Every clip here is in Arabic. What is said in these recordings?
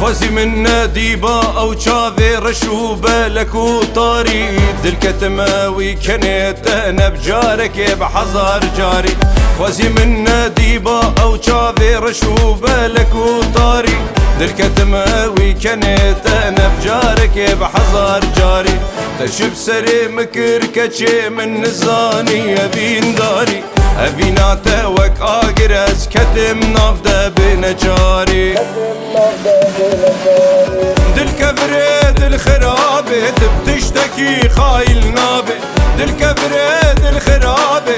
خوزي من ديبا او شافي رشوبة لكو طاري ذي الكتماوي كانت انا بجارك بحذر جاري خوزي من ديبا او شافي رشوبة لكو طاري ذي الكتماوي كانت انا بجارك بحذر جاري تشب سري مكركتشي من نزاني ابين داري ابينا وك اقرز كتم نافده بنجاري دل كفري دل خرابي بتشتكي خايل نابي دل كفري دل خرابي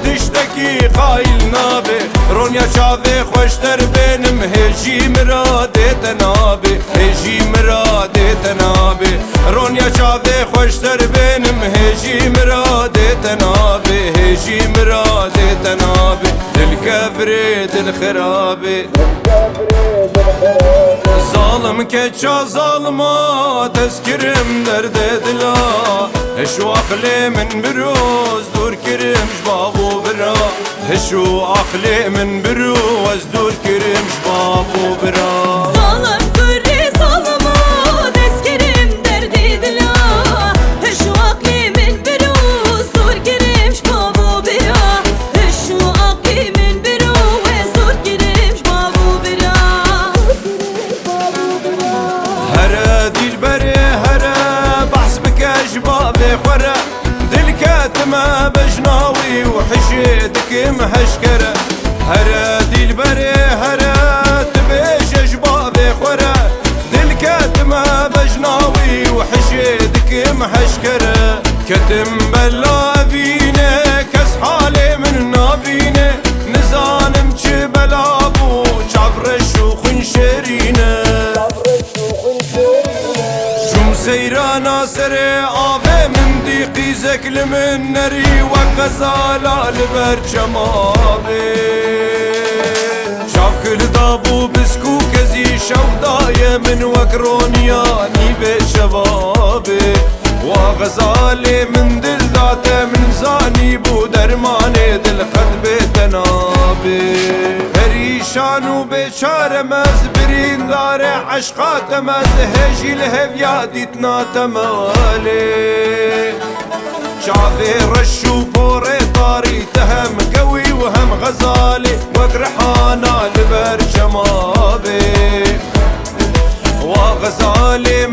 بتشتكي خايل نابي رونيا شافي خوشتر بينم هجي مرادي تنابي هجي مرادي تنابي رونيا شافي خوشتر بينم هجي مرادي تنابي هجي مرادي تنابي دل كفري دل خرابي ظالم كتشا ظالما تذكرم درد دلا هشو عقلي من بروز دور كرم شبابو برا هشو عقلي من بروز دور كرم شبابو برا ظالم كري ظالما تذكرم درد دلا هشو عقلي من بروز دور كرم شبابو برا هشو عقلي من بروز دور كرم شبابو برا هرا ديل بري هرا بحس بك شبابي خورا دل كاتمة بجناوي وحشيتك محشكرة هرا ديل بري هرا تبيش شبابي خورا دل كاتمة بجناوي وحشيتك محشكرة كتم بلا أبيني كس حالي من نابيني نزانم بلابو شعفرش وخنشرينه سيرانا سري آفي من ديقي زكل من نري وغزالة لبرجمابي شاف كل دابو بسكو كزي شوق داية من وكرونيا نيبي شبابي وغزالي من دل ذاته من زاني بو درماني دل خد بتنابي پریشان و بیچاره مزبرین داره عشقات مزهجی لهویا دیتنا تمالی شعفي رشو بوري طاري تهم قوي وهم غزالي وقرحانا لبر جمابي وغزالي